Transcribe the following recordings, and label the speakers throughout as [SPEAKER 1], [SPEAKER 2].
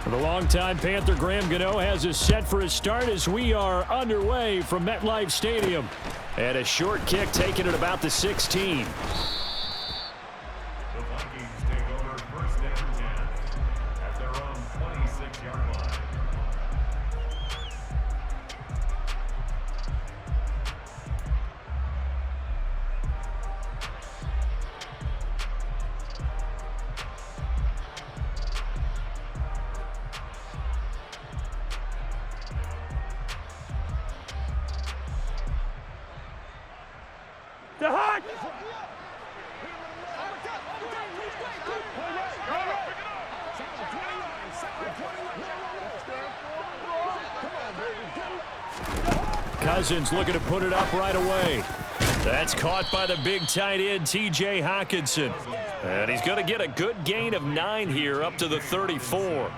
[SPEAKER 1] The longtime Panther Graham Gano has us set for his start as we are underway from MetLife Stadium. And a short kick taken at about the 16. Cousins looking to put it up right away. That's caught by the big tight end, T.J. Hockenson. And he's going to get a good gain of 9 here up to the 34.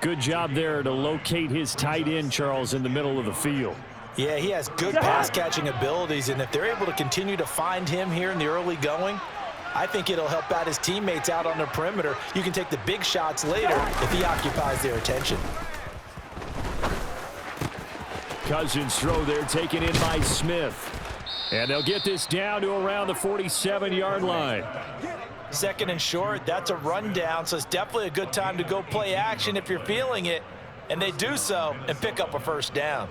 [SPEAKER 1] Good job there to locate his tight end, Charles, in the middle of the field.
[SPEAKER 2] Yeah, he has good pass-catching abilities, and if they're able to continue to find him here in the early going, I think it'll help out his teammates out on the perimeter. You can take the big shots later if he occupies their attention.
[SPEAKER 1] Cousins throw there taken in by Smith. And they'll get this down to around the 47-yard line.
[SPEAKER 2] Second and short, that's a rundown, so it's definitely a good time to go play action if you're feeling it. And they do so and pick up a first down.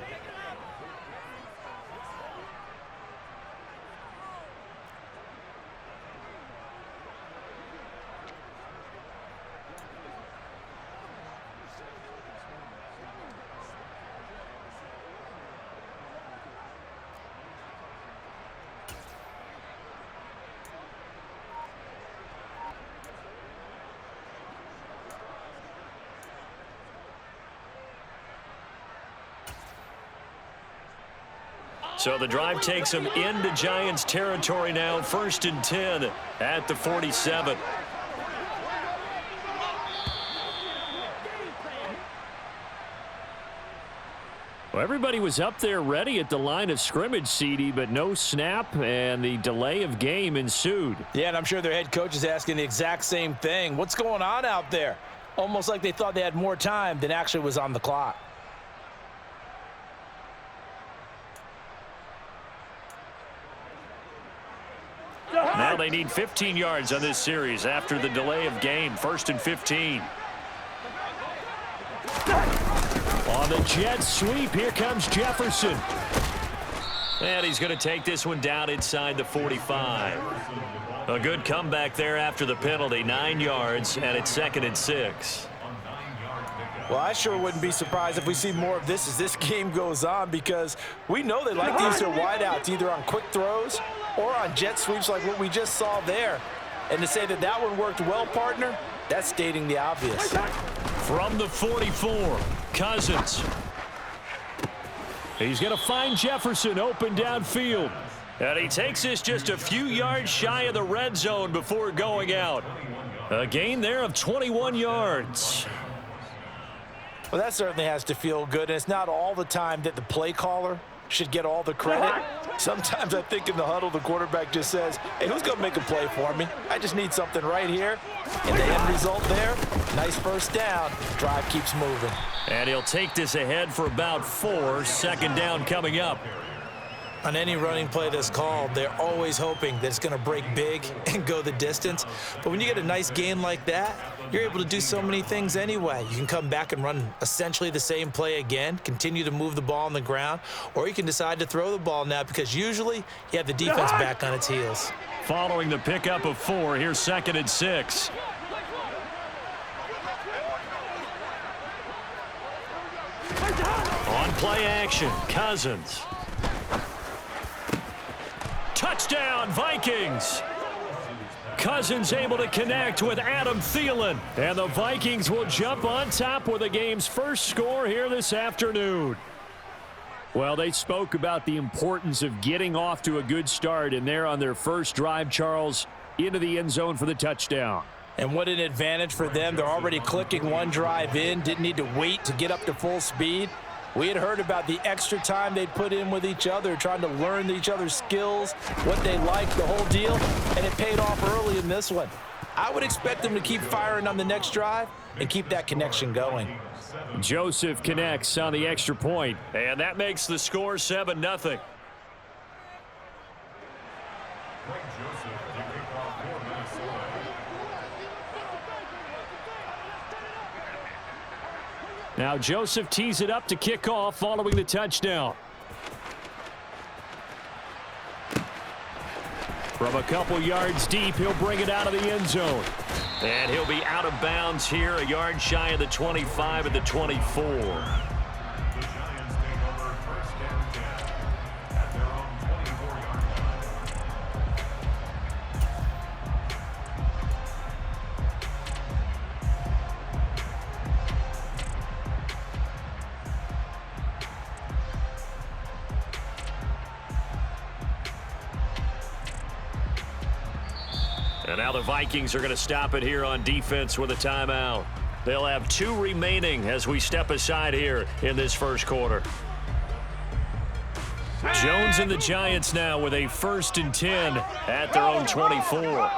[SPEAKER 1] So the drive takes them into Giants territory now, 1st and 10 at the 47. Well, everybody was up there ready at the line of scrimmage, CD, but no snap, and the delay of game ensued.
[SPEAKER 2] Yeah, and I'm sure their head coach is asking the exact same thing. What's going on out there? Almost like they thought they had more time than actually was on the clock.
[SPEAKER 1] Now they need 15 yards on this series after the delay of game. 1st and 15. On the jet sweep, here comes Jefferson. And he's going to take this one down inside the 45. A good comeback there after the penalty. 9 yards, and it's 2nd and 6.
[SPEAKER 2] Well, I sure wouldn't be surprised if we see more of this as this game goes on, because we know they like to use their wideouts either on quick throws or on jet sweeps like what we just saw there. And to say that that one worked well, partner, that's stating the obvious.
[SPEAKER 1] From the 44, Cousins. He's going to find Jefferson open downfield. And he takes this just a few yards shy of the red zone before going out. A gain there of 21 yards.
[SPEAKER 2] Well, that certainly has to feel good, and it's not all the time that the play caller should get all the credit. Sometimes I think in the huddle, the quarterback just says, hey, who's going to make a play for me? I just need something right here. And the end result there, nice first down. Drive keeps moving.
[SPEAKER 1] And he'll take this ahead for about 4. 2nd down coming up.
[SPEAKER 2] On any running play that's called, they're always hoping that it's going to break big and go the distance. But when you get a nice gain like that, you're able to do so many things anyway. You can come back and run essentially the same play again, continue to move the ball on the ground, or you can decide to throw the ball now because usually you have the defense back on its heels.
[SPEAKER 1] Following the pickup of 4, here's 2nd and 6. On play action, Cousins. Touchdown, Vikings! Cousins able to connect with Adam Thielen. And the Vikings will jump on top with the game's first score here this afternoon. Well, they spoke about the importance of getting off to a good start, and they're on their first drive, Charles, into the end zone for the touchdown.
[SPEAKER 2] And what an advantage for them. They're already clicking one drive in, didn't need to wait to get up to full speed. We had heard about the extra time they put in with each other, trying to learn each other's skills, what they like, the whole deal, and it paid off early in this one. I would expect them to keep firing on the next drive and keep that connection going.
[SPEAKER 1] Joseph connects on the extra point, and that makes the score 7-0. Now Joseph tees it up to kick off following the touchdown. From a couple yards deep, he'll bring it out of the end zone. And he'll be out of bounds here, a yard shy of the 25 at the 24. And now the Vikings are going to stop it here on defense with a timeout. They'll have 2 remaining as we step aside here in this first quarter. Jones and the Giants now with a 1st and 10 at their own 24.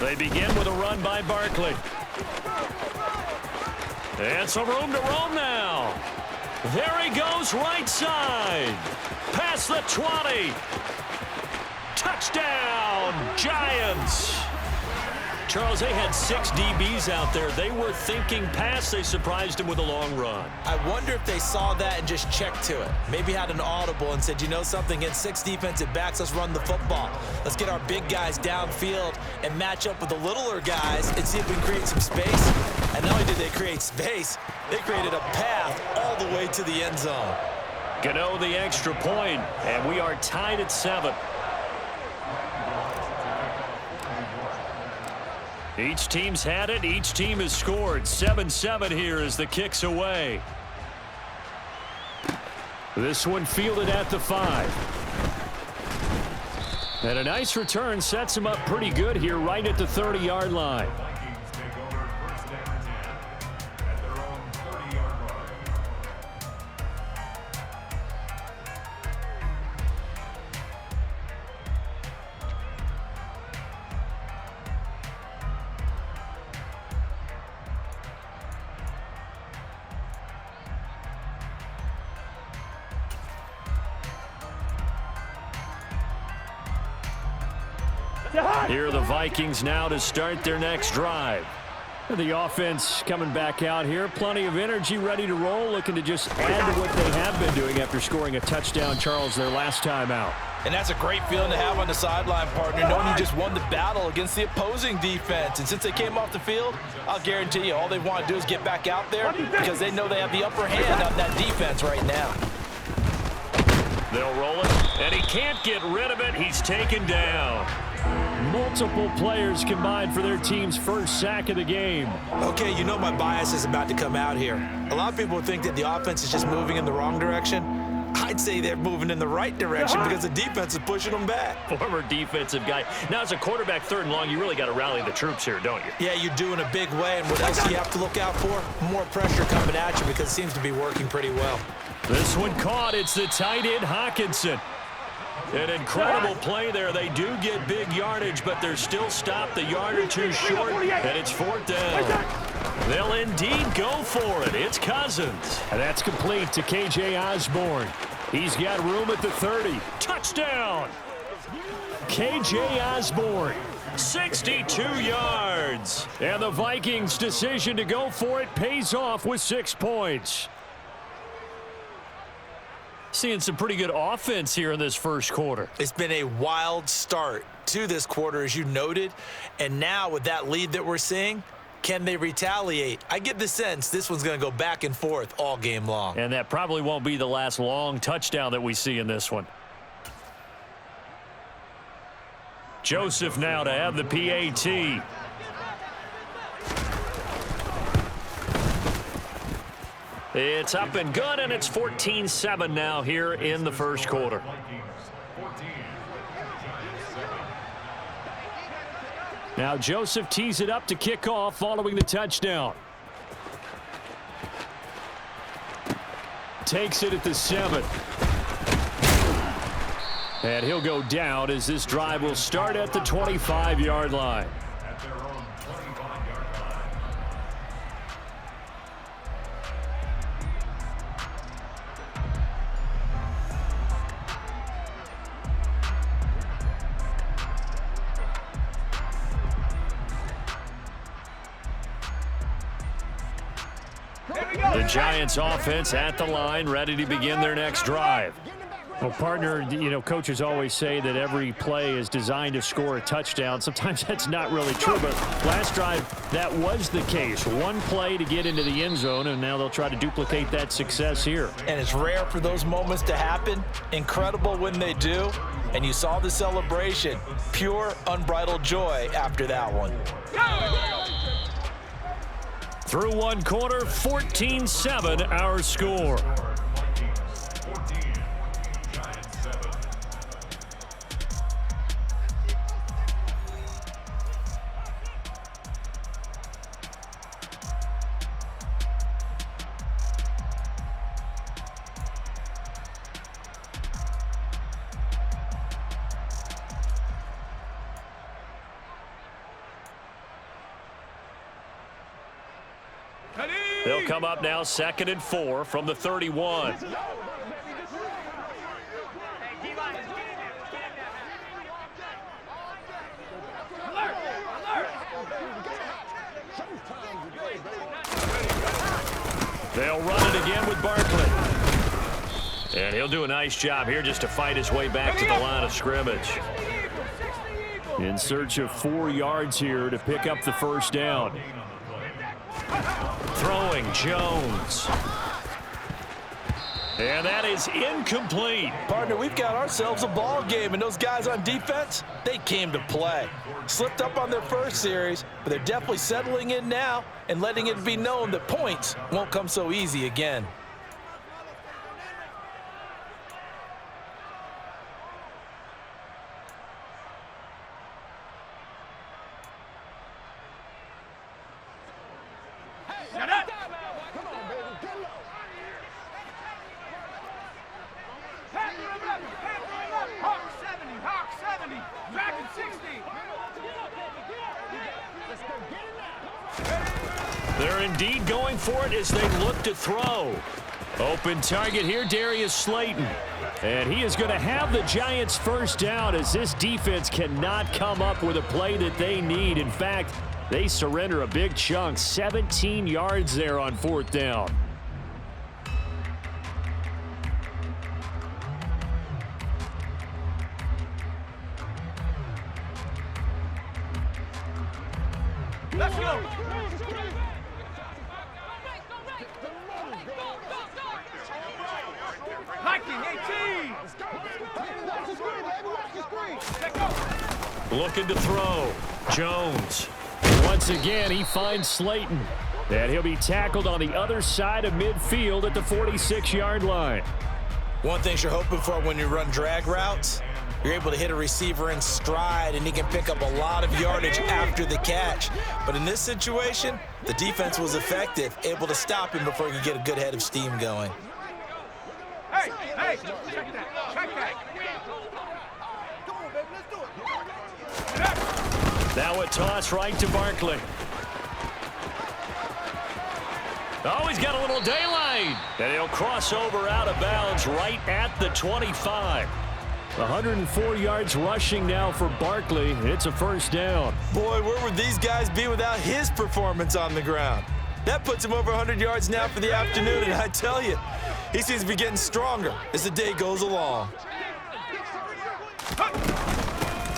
[SPEAKER 1] They begin with a run by Barkley. And some room to roam now. There he goes, right side. Past the 20. Touchdown, Giants. Charles, they had 6 DBs out there. They were thinking pass. They surprised him with a long run.
[SPEAKER 2] I wonder if they saw that and just checked to it. Maybe had an audible and said, you know something, against 6 defensive backs, let's run the football. Let's get our big guys downfield and match up with the littler guys and see if we can create some space. And not only did they create space, they created a path all the way to the end zone.
[SPEAKER 1] Gano the extra point, and we are tied at 7. Each team's had it. Each team has scored. 7-7 here as the kick's away. This one fielded at the 5. And a nice return sets him up pretty good here right at the 30-yard line. Here are the Vikings now to start their next drive. The offense coming back out here. Plenty of energy, ready to roll, looking to just add to what they have been doing after scoring a touchdown, Charles, their last time out.
[SPEAKER 2] And that's a great feeling to have on the sideline, partner, knowing you just won the battle against the opposing defense. And since they came off the field, I'll guarantee you all they want to do is get back out there because they know they have the upper hand on that defense right now.
[SPEAKER 1] They'll roll it, and he can't get rid of it. He's taken down. Multiple players combined for their team's first sack of the game.
[SPEAKER 2] Okay, you know my bias is about to come out here. A lot of people think that the offense is just moving in the wrong direction. I'd say they're moving in the right direction because the defense is pushing them back.
[SPEAKER 1] Former defensive guy. Now, as a quarterback 3rd and long, you really got to rally the troops here, don't you?
[SPEAKER 2] Yeah, you do in a big way. And what else do you have to look out for? More pressure coming at you because it seems to be working pretty well.
[SPEAKER 1] This one caught. It's the tight end, Hockenson. An incredible play there. They do get big yardage, but they're still stopped a yard or 2 short, and it's 4th down. They'll indeed go for it. It's Cousins. And that's complete to K.J. Osborne. He's got room at the 30. Touchdown! K.J. Osborne, 62 yards. And the Vikings' decision to go for it pays off with 6 points. Seeing some pretty good offense here in this first quarter.
[SPEAKER 2] It's been a wild start to this quarter, as you noted. And now with that lead that we're seeing, can they retaliate? I get the sense this one's going to go back and forth all game long.
[SPEAKER 1] And that probably won't be the last long touchdown that we see in this one. Joseph now to have the PAT. It's up and good, and it's 14-7 now here in the first quarter. Now Joseph tees it up to kick off following the touchdown. Takes it at the 7. And he'll go down as this drive will start at the 25-yard line. The Giants offense at the line, ready to begin their next drive. Well, partner, coaches always say that every play is designed to score a touchdown. Sometimes that's not really true, but last drive, that was the case. One play to get into the end zone, and now they'll try to duplicate that success here.
[SPEAKER 2] And it's rare for those moments to happen. Incredible when they do. And you saw the celebration. Pure, unbridled joy after that one.
[SPEAKER 1] Through one quarter, 14-7 our score. They'll come up now 2nd and 4 from the 31. They'll run it again with Barkley. And he'll do a nice job here just to fight his way back to the line of scrimmage. In search of 4 yards here to pick up the first down. Throwing Jones. And that is incomplete.
[SPEAKER 2] Partner, we've got ourselves a ball game, and those guys on defense, they came to play. Slipped up on their first series, but they're definitely settling in now and letting it be known that points won't come so easy again.
[SPEAKER 1] They're indeed going for it as they look to throw. Open target here, Darius Slayton. And he is going to have the Giants first down as this defense cannot come up with a play that they need. In fact, they surrender a big chunk, 17 yards there on 4th down.
[SPEAKER 3] Let's go.
[SPEAKER 1] Looking to throw. Jones. Once again, he finds Slayton. And he'll be tackled on the other side of midfield at the 46-yard line.
[SPEAKER 2] One thing you're hoping for when you run drag routes, you're able to hit a receiver in stride, and he can pick up a lot of yardage after the catch. But in this situation, the defense was effective, able to stop him before he could get a good head of steam going.
[SPEAKER 3] Hey, check that.
[SPEAKER 1] Now a toss right to Barkley. Oh, he's got a little daylight. And he'll cross over out of bounds right at the 25. 104 yards rushing now for Barkley. It's a first down.
[SPEAKER 2] Boy, where would these guys be without his performance on the ground? That puts him over 100 yards now for the afternoon, and I tell you, he seems to be getting stronger as the day goes along.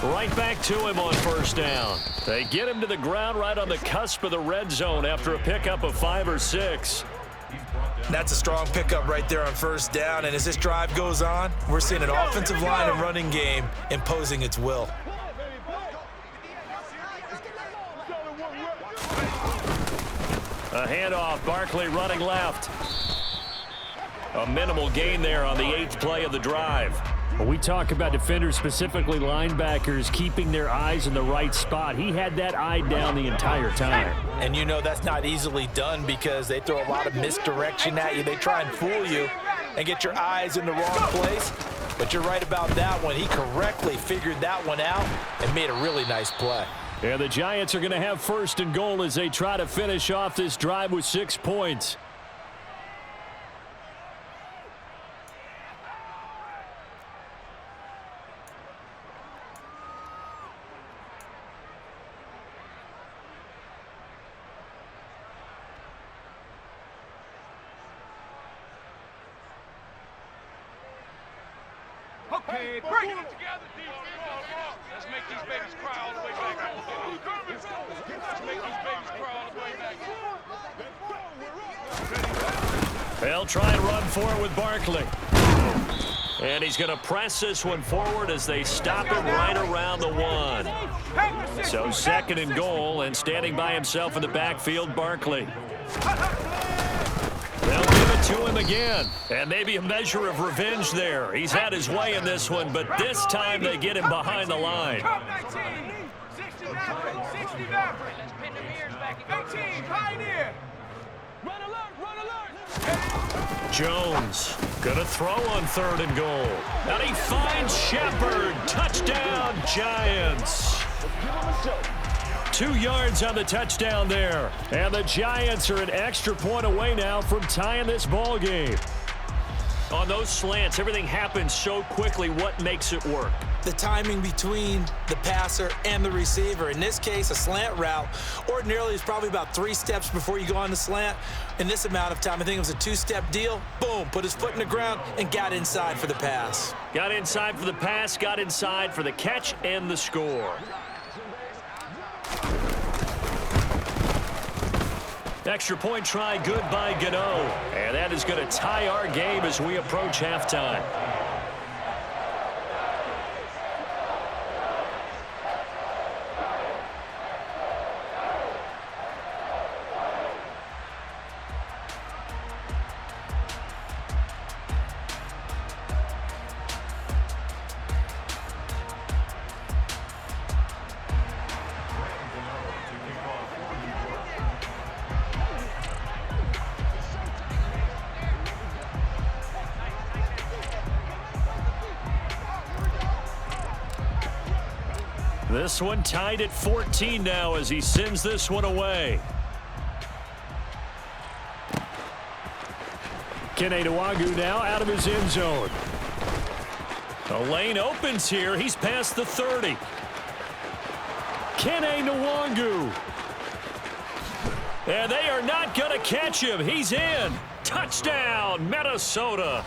[SPEAKER 1] Right back to him on first down. They get him to the ground right on the cusp of the red zone after a pickup of 5 or 6.
[SPEAKER 2] That's a strong pickup right there on first down, and as this drive goes on, we're seeing an offensive line and running game imposing its will.
[SPEAKER 1] A handoff, Barkley running left. A minimal gain there on the 8th play of the drive. When we talk about defenders, specifically linebackers, keeping their eyes in the right spot, he had that eye down the entire time.
[SPEAKER 2] And you know that's not easily done because they throw a lot of misdirection at you. They try and fool you and get your eyes in the wrong place. But you're right about that one. He correctly figured that one out and made a really nice play.
[SPEAKER 1] And the Giants are going to have 1st and goal as they try to finish off this drive with 6 points.
[SPEAKER 3] Okay, bring it together, let's make these babies cry all the way back. Let's make these babies cry all the way back.
[SPEAKER 1] They'll try and run for it with Barkley. And he's going to press this one forward as they stop him right around the 1. So 2nd and goal, and standing by himself in the backfield, Barkley. They'll give it to him again. And maybe a measure of revenge there. He's had his way in this one, but this time they get him behind the line.
[SPEAKER 3] 60 Maverick. 18 Pioneer. Run alert, run alert.
[SPEAKER 1] Jones gonna throw on 3rd and goal. And he finds Shepard. Touchdown, Giants. 2 yards on the touchdown there. And the Giants are an extra point away now from tying this ball game. On those slants, everything happens so quickly. What makes it work?
[SPEAKER 2] The timing between the passer and the receiver. In this case, a slant route ordinarily is probably about 3 steps before you go on the slant. In this amount of time, I think it was a 2-step deal. Boom, put his foot in the ground and got inside for the pass.
[SPEAKER 1] Got inside for the pass, got inside for the catch and the score. Extra point try, good by Gano. And that is going to tie our game as we approach halftime. This one tied at 14 now as he sends this one away. Kene Nwangwu now out of his end zone. The lane opens here. He's past the 30. Kene Nwangwu. And they are not going to catch him. He's in. Touchdown, Minnesota.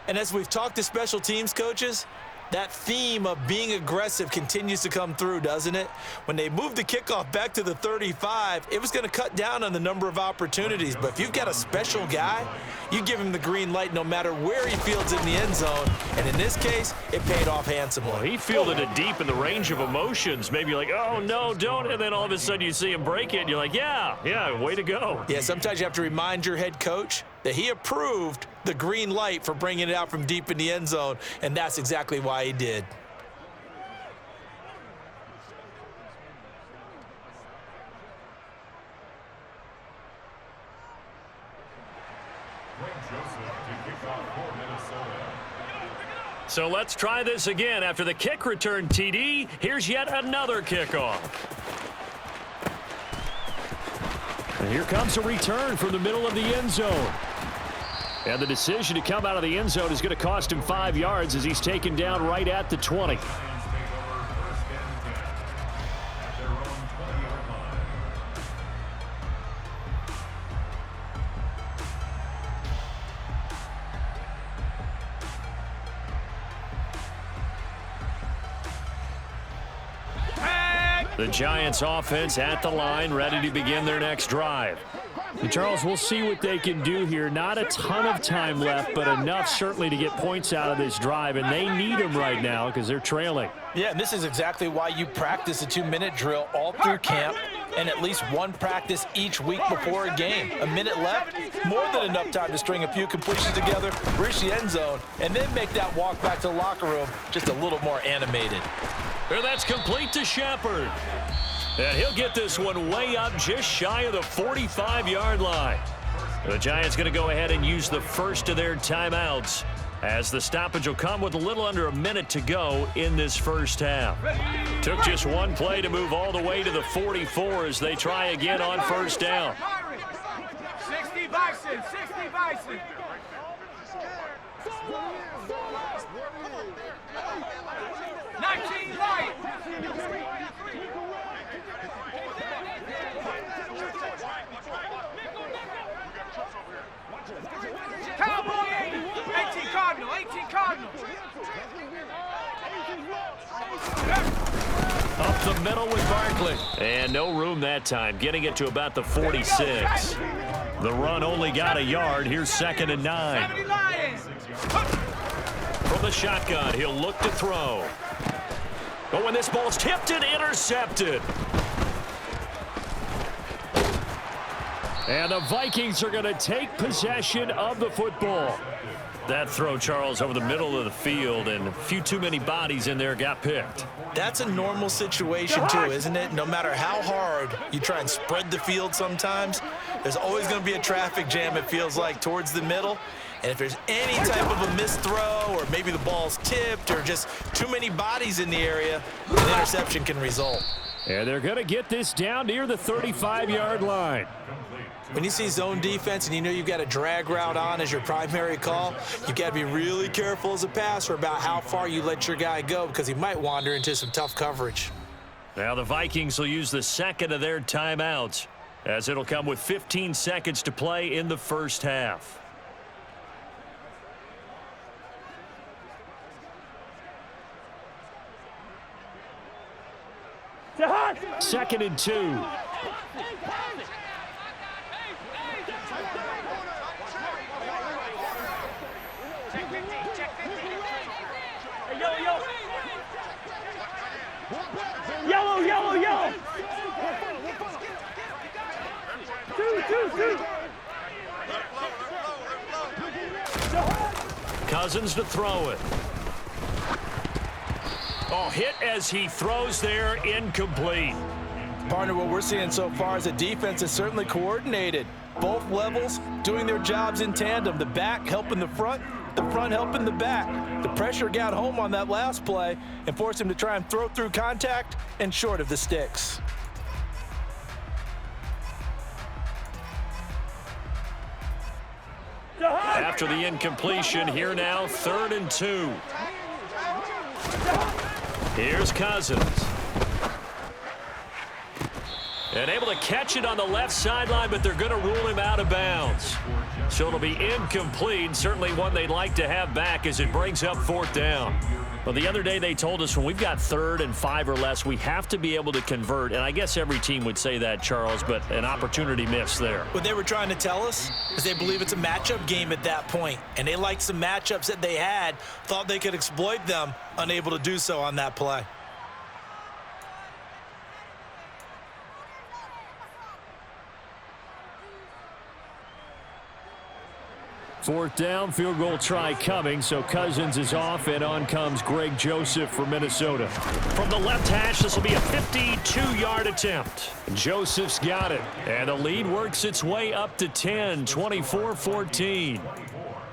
[SPEAKER 2] And as we've talked to special teams coaches, that theme of being aggressive continues to come through, doesn't it? When they moved the kickoff back to the 35, it was going to cut down on the number of opportunities. But if you've got a special guy, you give him the green light no matter where he fields in the end zone. And in this case, it paid off handsomely.
[SPEAKER 1] Well, he fielded it deep in the range of emotions. Maybe you're like, oh, no, don't. And then all of a sudden you see him break it, and you're like, yeah, way to go.
[SPEAKER 2] Yeah, sometimes you have to remind your head coach that he approved the green light for bringing it out from deep in the end zone, and that's exactly why he did.
[SPEAKER 1] So let's try this again. After the kick return TD, here's yet another kickoff. And here comes a return from the middle of the end zone. And the decision to come out of the end zone is going to cost him 5 yards as he's taken down right at the 20. The Giants offense at the line, ready to begin their next drive. And Charles, we'll see what they can do here. Not a ton of time left, but enough certainly to get points out of this drive, and they need them right now because they're trailing.
[SPEAKER 2] Yeah, and this is exactly why you practice a 2-minute drill all through camp. and at least one practice each week before a game. A minute left, more than enough time to string a few completions together, reach the end zone, and then make that walk back to the locker room just a little more animated.
[SPEAKER 1] And that's complete to Shepard. And he'll get this one way up just shy of the 45-yard line. The Giants going to go ahead and use the first of their timeouts, as the stoppage will come with a little under a minute to go in this first half. Took just one play to move all the way to the 44 as they try again on first down.
[SPEAKER 3] 60 Bison, 60 Bison. Cowboy 18 Cardinal, 18 Cardinal.
[SPEAKER 1] Up the middle with Barkley. And no room that time, getting it to about the 46. The run only got a yard. Here's 2nd and 9. From the shotgun, he'll look to throw. But when this ball's tipped and intercepted. And the Vikings are going to take possession of the football. That throw, Charles, over the middle of the field, and a few too many bodies in there got picked.
[SPEAKER 2] That's a normal situation, too, isn't it? No matter how hard you try and spread the field sometimes, there's always going to be a traffic jam, it feels like, towards the middle. And if there's any type of a missed throw, or maybe the ball's tipped, or just too many bodies in the area, an interception can result.
[SPEAKER 1] And they're going to get this down near the 35-yard line.
[SPEAKER 2] When you see zone defense and you know you've got a drag route on as your primary call, you've got to be really careful as a passer about how far you let your guy go, because he might wander into some tough coverage.
[SPEAKER 1] Now the Vikings will use the second of their timeouts, as it'll come with 15 seconds to play in the first half. Second and 2.
[SPEAKER 4] Yellow, yellow, yellow. Two.
[SPEAKER 1] Cousins to throw it. Oh, hit as he throws there, incomplete.
[SPEAKER 2] Partner, what we're seeing so far is the defense is certainly coordinated. Both levels doing their jobs in tandem. The back helping the front helping the back. The pressure got home on that last play and forced him to try and throw through contact and short of the sticks.
[SPEAKER 1] After the incompletion, here now, 3rd and 2. Here's Cousins. And able to catch it on the left sideline, but they're going to rule him out of bounds. So it'll be incomplete, certainly one they'd like to have back as it brings up 4th down. Well, the other day they told us when we've got 3rd and 5 or less, we have to be able to convert. And I guess every team would say that, Charles, but an opportunity missed there.
[SPEAKER 2] What they were trying to tell us is they believe it's a matchup game at that point. And they liked some matchups that they had, thought they could exploit them, unable to do so on that play.
[SPEAKER 1] Fourth down, field goal try coming, so Cousins is off, and on comes Greg Joseph for Minnesota. From the left hash, this will be a 52-yard attempt. Joseph's got it, and the lead works its way up to 10, 24-14.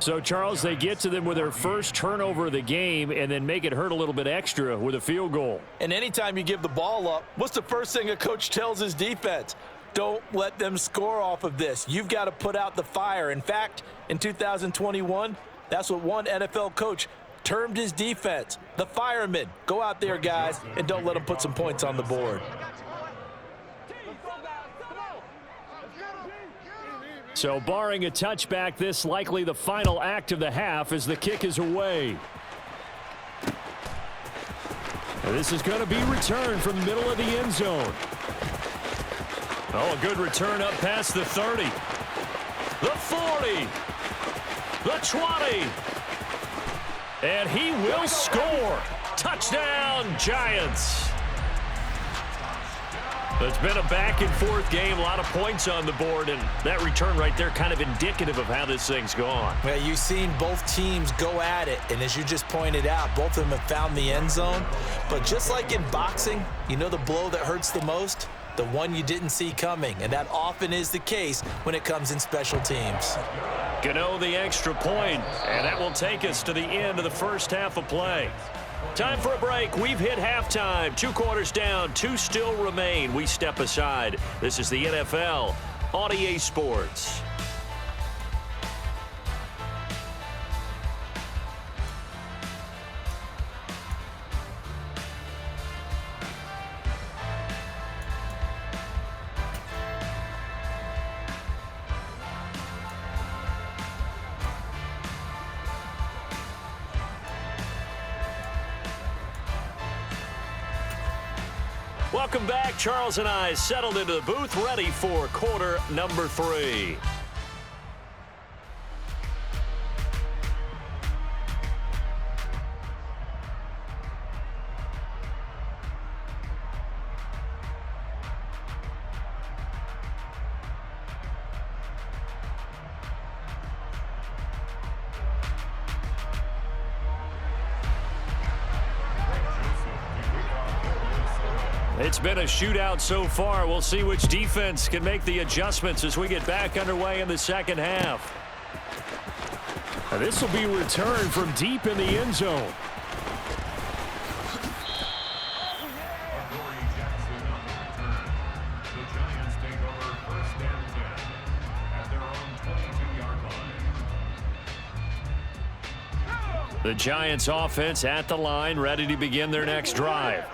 [SPEAKER 1] So, Charles, they get to them with their first turnover of the game and then make it hurt a little bit extra with a field goal.
[SPEAKER 2] And anytime you give the ball up, what's the first thing a coach tells his defense? Don't let them score off of this. You've got to put out the fire. In fact, in 2021, that's what one NFL coach termed his defense, the firemen. Go out there, guys, and don't let them put some points on the board.
[SPEAKER 1] So barring a touchback, this likely the final act of the half as the kick is away. And this is going to be returned from the middle of the end zone. Oh, a good return up past the 30. The 40. The 20. And he will score. Touchdown, Giants. It's been a back-and-forth game, a lot of points on the board, and that return right there kind of indicative of how this thing's gone.
[SPEAKER 2] Well, you've seen both teams go at it, and as you just pointed out, both of them have found the end zone. But just like in boxing, you know the blow that hurts the most? The one you didn't see coming, and that often is the case when it comes in special teams.
[SPEAKER 1] Gano the extra point, and that will take us to the end of the first half of play. Time for a break. We've hit halftime. 2 quarters down, 2 still remain. We step aside. This is the NFL on EA Sports. Welcome back. Charles and I settled into the booth, ready for quarter number 3. It's been a shootout so far. We'll see which defense can make the adjustments as we get back underway in the second half. And this will be returned from deep in the end zone. The Giants offense at the line, ready to begin their next drive.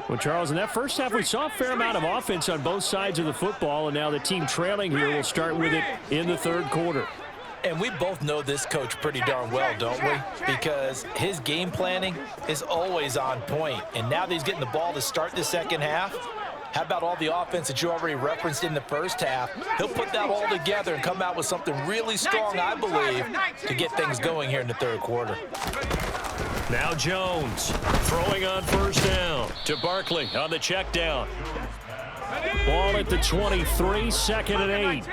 [SPEAKER 1] Well, Charles, in that first half, we saw a fair amount of offense on both sides of the football, and now the team trailing here will start with it in the third quarter.
[SPEAKER 2] And we both know this coach pretty darn well, don't we? Because his game planning is always on point. And now that he's getting the ball to start the second half, how about all the offense that you already referenced in the first half? He'll put that all together and come out with something really strong, I believe, to get things going here in the third quarter.
[SPEAKER 1] Now Jones throwing on first down to Barkley on the check down. Ball at the 23, 2nd and 8.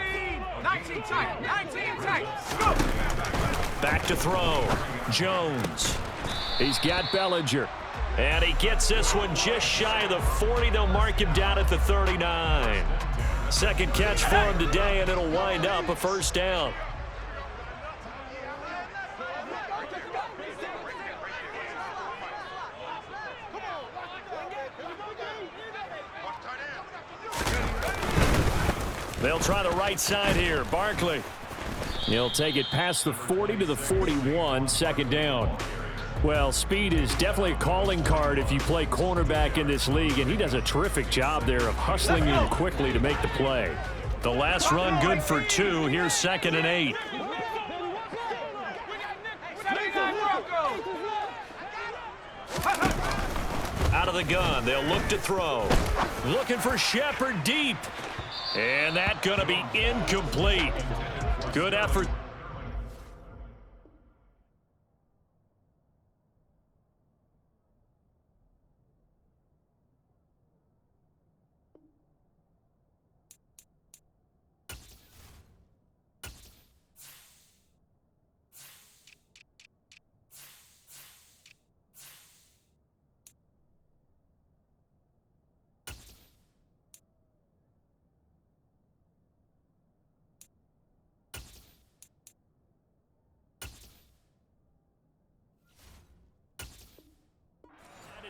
[SPEAKER 1] Back to throw. Jones. He's got Bellinger. And he gets this one just shy of the 40. They'll mark him down at the 39. Second catch for him today, and it'll wind up a first down. They'll try the right side here. Barkley. He'll take it past the 40 to the 41, 2nd down. Well, speed is definitely a calling card if you play cornerback in this league, and he does a terrific job there of hustling in quickly to make the play. The last run good for 2. Here's 2nd and 8. Out of the gun, they'll look to throw. Looking for Shepard deep. And that's going to be incomplete. Good effort.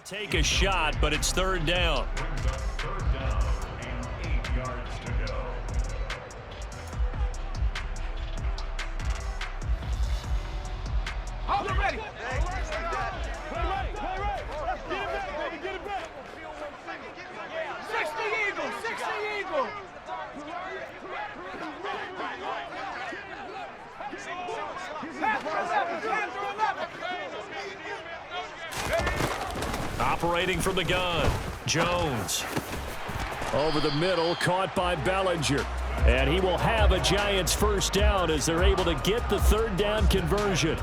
[SPEAKER 1] Take a shot, but it's 3rd down.
[SPEAKER 5] Third down and 8 yards to go.
[SPEAKER 3] Hold it ready.
[SPEAKER 4] Play right. Get it back, baby. Get it back.
[SPEAKER 3] 60 Eagles. 60 Eagles.
[SPEAKER 1] Operating from the gun, Jones. Over the middle, caught by Bellinger. And he will have a Giants first down as they're able to get the 3rd down conversion.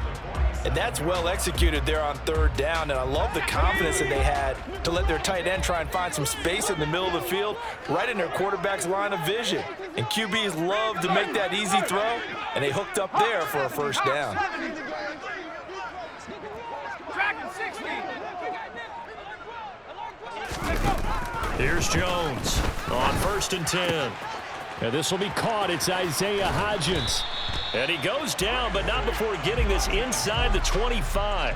[SPEAKER 2] And that's well executed there on third down, and I love the confidence that they had to let their tight end try and find some space in the middle of the field, right in their quarterback's line of vision. And QBs love to make that easy throw, and they hooked up there for a first down.
[SPEAKER 1] Here's Jones on 1st and 10. And this will be caught. It's Isaiah Hodgins. And he goes down, but not before getting this inside the 25.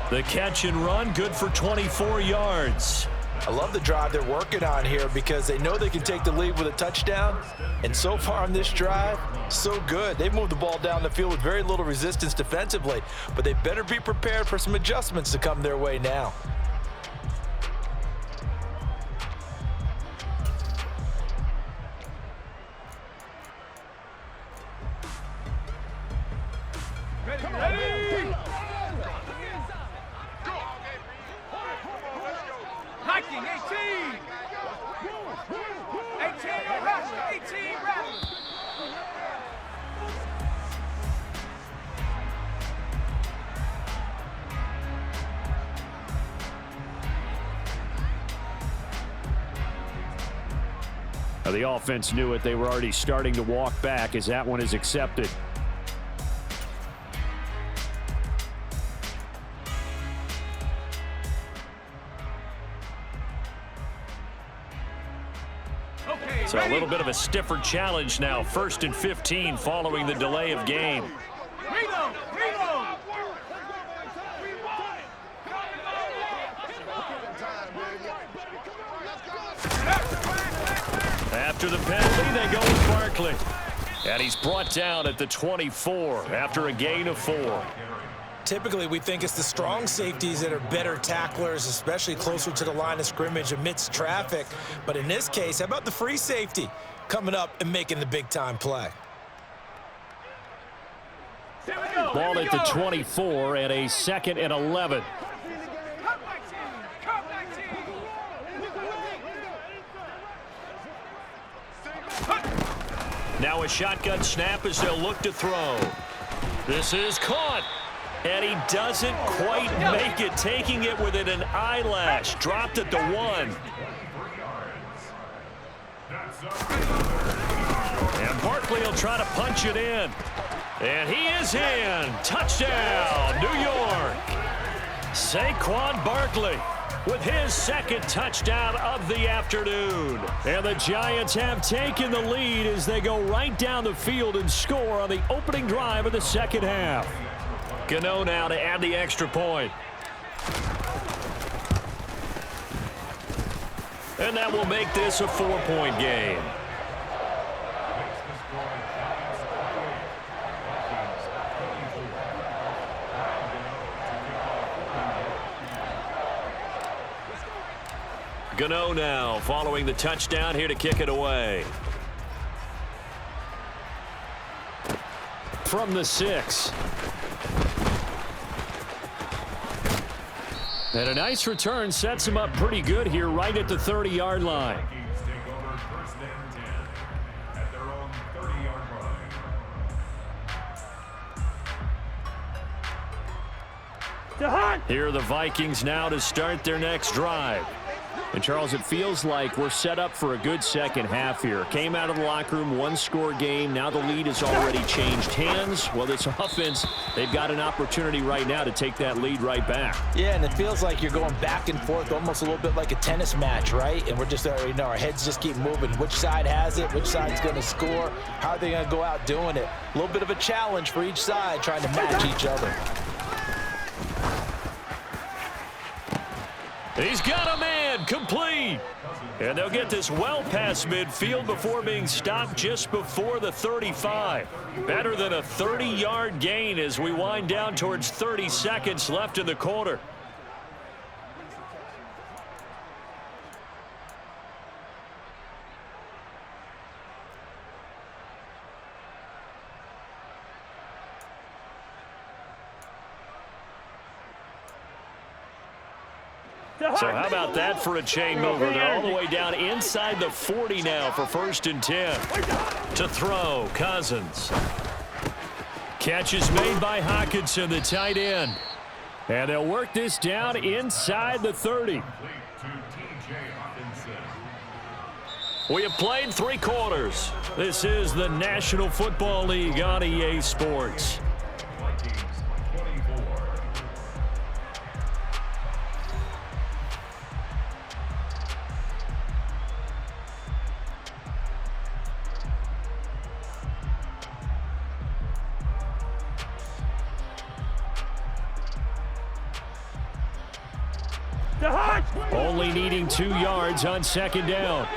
[SPEAKER 1] The catch and run, good for 24 yards.
[SPEAKER 2] I love the drive they're working on here because they know they can take the lead with a touchdown. And so far on this drive, so good. They've moved the ball down the field with very little resistance defensively, but they better be prepared for some adjustments to come their way now.
[SPEAKER 1] The offense knew it. They were already starting to walk back as that one is accepted. So a little bit of a stiffer challenge now. 1st and 15 following the delay of game. After the penalty, they go with Barkley. And he's brought down at the 24 after a gain of 4.
[SPEAKER 2] Typically, we think it's the strong safeties that are better tacklers, especially closer to the line of scrimmage amidst traffic. But in this case, how about the free safety coming up and making the big-time play?
[SPEAKER 1] Ball at the 24 and a 2nd and 11. Now a shotgun snap as they'll look to throw. This is caught. And he doesn't quite make it, taking it within an eyelash. Dropped at the 1. And Barkley will try to punch it in. And he is in. Touchdown, New York. Saquon Barkley with his 2nd touchdown of the afternoon. And the Giants have taken the lead as they go right down the field and score on the opening drive of the 2nd half. Gano now to add the extra point. And that will make this a 4-point game. Gano now following the touchdown here to kick it away. From the 6. And a nice return sets him up pretty good here right at the 30-yard line.
[SPEAKER 5] Vikings take over 1st and 10 at their own 30-yard line.
[SPEAKER 1] Here are the Vikings now to start their next drive. And, Charles, it feels like we're set up for a good second half here. Came out of the locker room, 1-score game. Now the lead has already changed hands. Well, this offense, they've got an opportunity right now to take that lead right back.
[SPEAKER 2] Yeah, and it feels like you're going back and forth, almost a little bit like a tennis match, right? And we're just already know our heads just keep moving. Which side has it? Which side's going to score? How are they going to go out doing it? A little bit of a challenge for each side, trying to match each other.
[SPEAKER 1] He's got a man, complete. And they'll get this well past midfield before being stopped just before the 35. Better than a 30-yard gain as we wind down towards 30 seconds left in the quarter. So how about that for a chain mover? They're all the way down inside the 40 now for 1st and 10. To throw, Cousins. Catch is made by Hockenson, the tight end. And they'll work this down inside the 30. We have played 3 quarters. This is the National Football League on EA Sports. Only needing 2 yards on second down.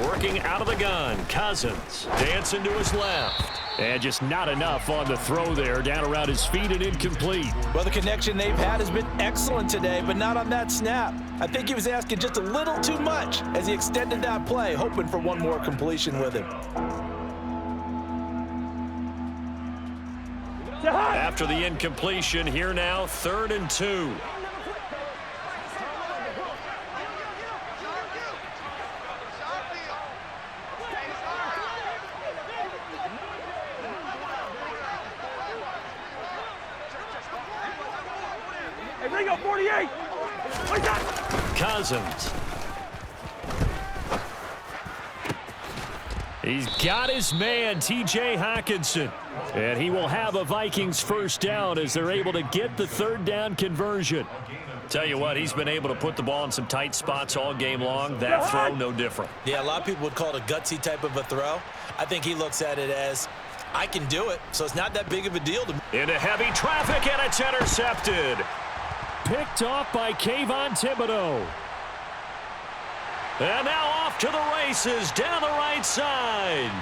[SPEAKER 1] Working out of the gun, Cousins dancing to his left. And just not enough on the throw there, down around his feet and incomplete.
[SPEAKER 2] Well, the connection they've had has been excellent today, but not on that snap. I think he was asking just a little too much as he extended that play, hoping for one more completion with him.
[SPEAKER 1] After the incompletion, here now, 3rd and 2.
[SPEAKER 4] Hey, Ringo, 48.
[SPEAKER 1] Cousins. He's got his man, T.J. Hockenson. And he will have a Vikings first down as they're able to get the 3rd down conversion. Tell you what, he's been able to put the ball in some tight spots all game long. That throw, no different.
[SPEAKER 2] Yeah, a lot of people would call it a gutsy type of a throw. I think he looks at it as, I can do it, so it's not that big of a deal to me.
[SPEAKER 1] Into heavy traffic, and it's intercepted. Picked off by Kayvon Thibodeaux. And now off to the races down the right side.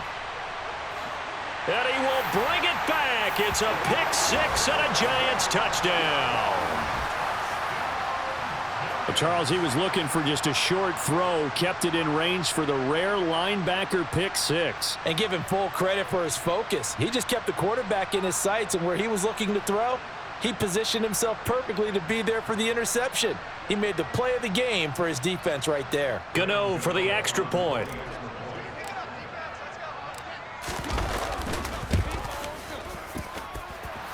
[SPEAKER 1] And he will bring it back. It's a pick 6 and a Giants touchdown. Well, Charles, he was looking for just a short throw, kept it in range for the rare linebacker pick 6.
[SPEAKER 2] And give him full credit for his focus. He just kept the quarterback in his sights, and where he was looking to throw, he positioned himself perfectly to be there for the interception. He made the play of the game for his defense right there.
[SPEAKER 1] Gano for the extra point.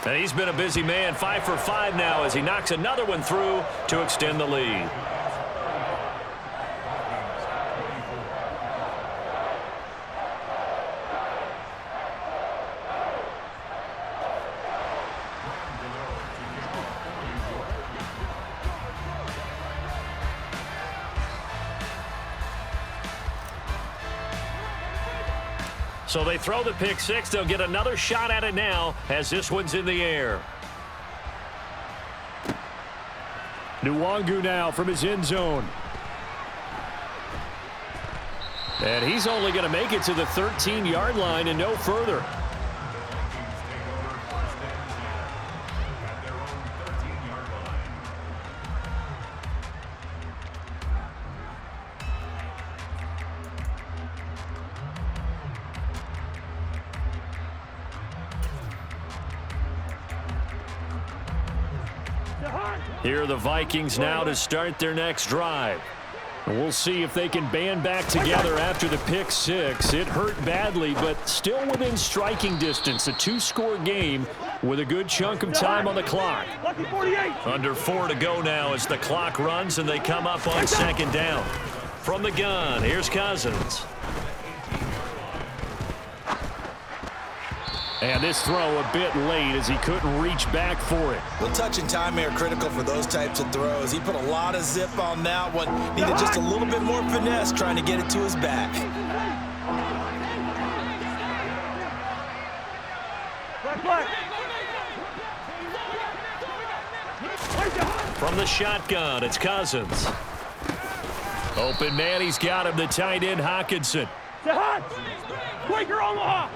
[SPEAKER 1] And he's been a busy man, 5 for 5 now as he knocks another one through to extend the lead. So they throw the pick 6. They'll get another shot at it now as this one's in the air. Nwangu now from his end zone. And he's only going to make it to the 13-yard line and no further. Here are the Vikings now to start their next drive. And we'll see if they can band back together after the pick 6. It hurt badly, but still within striking distance. A 2-score game with a good chunk of time on the clock. Under 4 to go now as the clock runs and they come up on second down. From the gun, here's Cousins. And this throw a bit late as he couldn't reach back for it.
[SPEAKER 2] The touch and timing are critical for those types of throws. He put a lot of zip on that one. Needed just a little bit more finesse trying to get it to his back.
[SPEAKER 1] From the shotgun, it's Cousins. Open man, he's got him, the tight end Hockenson.
[SPEAKER 4] Quaker Omaha!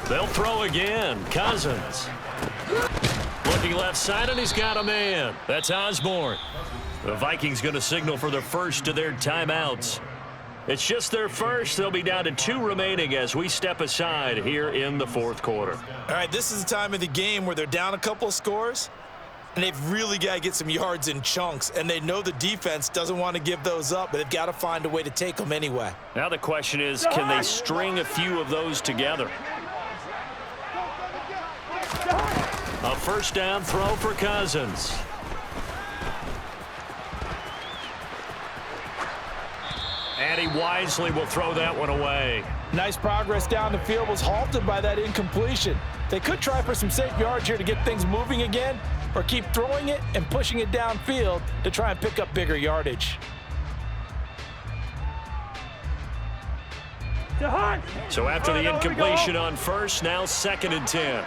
[SPEAKER 1] They'll throw again. Cousins. Looking left side, and he's got a man. That's Osborne. The Vikings going to signal for the first of their timeouts. It's just their first. They'll be down to 2 remaining as we step aside here in the 4th quarter.
[SPEAKER 2] All right, this is the time of the game where they're down a couple of scores. And they've really got to get some yards in chunks, and they know the defense doesn't want to give those up, but they've got to find a way to take them anyway.
[SPEAKER 1] Now the question is, can they string a few of those together? A first down throw for Cousins. And he wisely will throw that one away.
[SPEAKER 2] Nice progress down the field was halted by that incompletion. They could try for some safe yards here to get things moving again, or keep throwing it and pushing it downfield to try and pick up bigger yardage.
[SPEAKER 1] So after the incompletion on first, now 2nd and 10.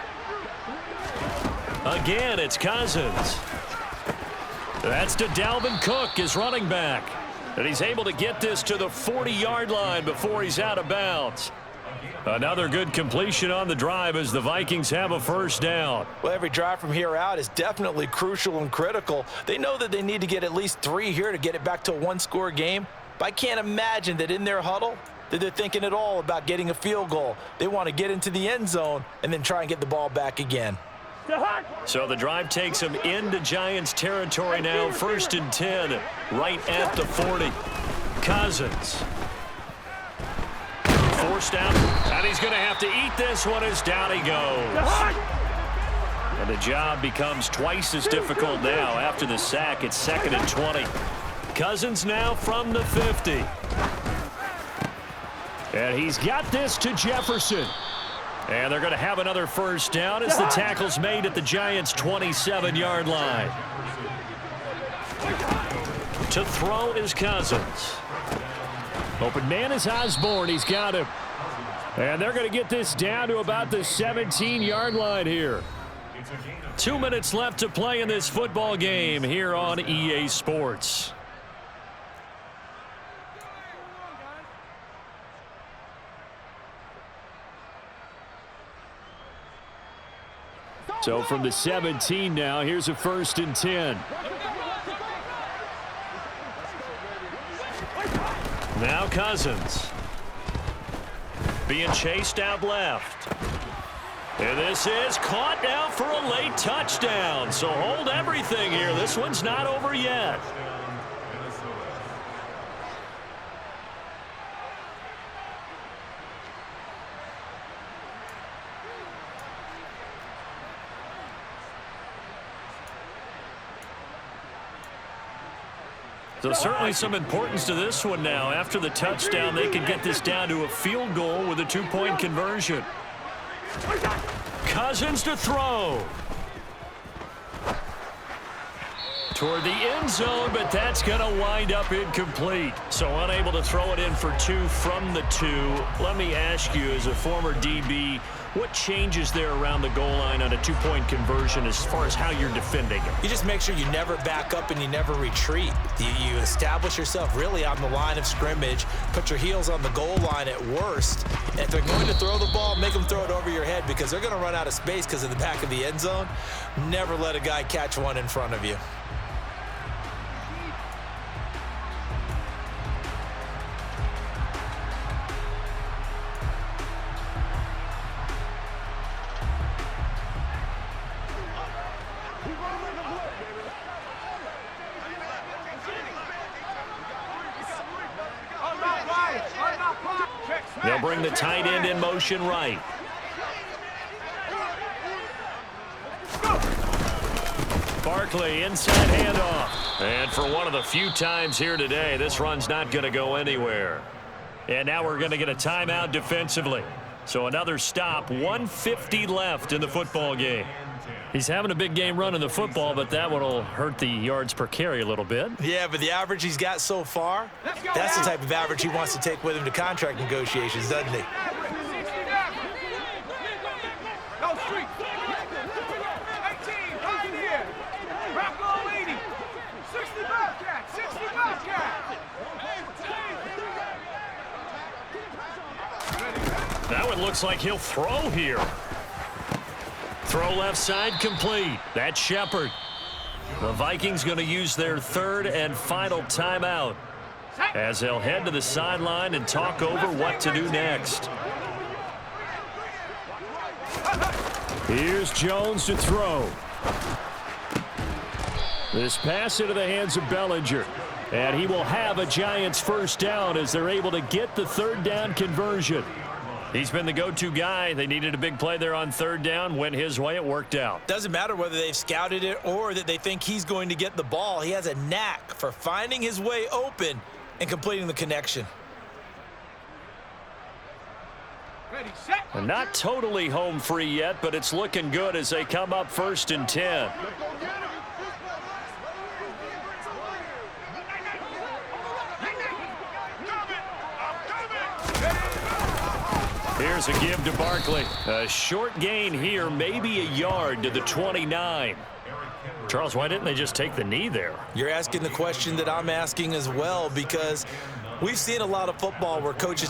[SPEAKER 1] Again, it's Cousins. That's to Dalvin Cook, his running back. And he's able to get this to the 40-yard line before he's out of bounds. Another good completion on the drive as the Vikings have a first down.
[SPEAKER 2] Well, every drive from here out is definitely crucial and critical. They know that they need to get at least 3 here to get it back to a one-score game. But I can't imagine that in their huddle that they're thinking at all about getting a field goal. They want to get into the end zone and then try and get the ball back again.
[SPEAKER 1] So the drive takes them into Giants territory now. 1st and 10, right at the 40. Cousins. Forced out, and he's going to have to eat this one as down he goes. And the job becomes twice as difficult now after the sack. It's 2nd and 20. Cousins now from the 50. And he's got this to Jefferson. And they're going to have another first down as the tackle's made at the Giants' 27-yard line. To throw is Cousins. Open man is Osborne. He's got him. And they're going to get this down to about the 17-yard line here. 2 minutes left to play in this football game here on EA Sports. So from the 17 now, here's a 1st and 10. Now Cousins. Being chased out left. And this is caught now for a late touchdown. So hold everything here. This one's not over yet. So certainly some importance to this one now. After the touchdown, they could get this down to a field goal with a 2-point conversion. Cousins to throw. Toward the end zone, but that's going to wind up incomplete. So unable to throw it in for 2 from the 2. Let me ask you, as a former DB, what changes there around the goal line on a 2-point conversion as far as how you're defending it?
[SPEAKER 2] You just make sure you never back up and you never retreat. You establish yourself really on the line of scrimmage, put your heels on the goal line at worst. And if they're going to throw the ball, make them throw it over your head because they're going to run out of space because of the back of the end zone. Never let a guy catch one in front of you.
[SPEAKER 1] They'll bring the tight end in motion right. Barkley inside handoff. And for one of the few times here today, this run's not going to go anywhere. And now we're going to get a timeout defensively. So another stop, 1:50 left in the football game. He's having a big game running the football, but that one will hurt the yards per carry a little bit.
[SPEAKER 2] Yeah, but the average he's got so far, that's the type of average he wants to take with him to contract negotiations, doesn't he?
[SPEAKER 3] No street. 18, right here. Rock 80. 60 Bobcat. 60 Bobcat.
[SPEAKER 1] That one looks like he'll throw here. Throw left side complete. That's Shepard. The Vikings going to use their 3rd and final timeout as they'll head to the sideline and talk over what to do next. Here's Jones to throw. This pass into the hands of Bellinger. And he will have a Giants first down as they're able to get the third down conversion. He's been the go-to guy. They needed a big play there on third down. Went his way. It worked out.
[SPEAKER 2] Doesn't matter whether they've scouted it or that they think he's going to get the ball. He has a knack for finding his way open and completing the connection.
[SPEAKER 3] Ready, set.
[SPEAKER 1] And not totally home free yet, but it's looking good as they come up 1st and 10. Here's a give to Barkley. A short gain here, maybe a yard to the 29. Charles, why didn't they just take the knee there?
[SPEAKER 2] You're asking the question that I'm asking as well, because we've seen a lot of football where coaches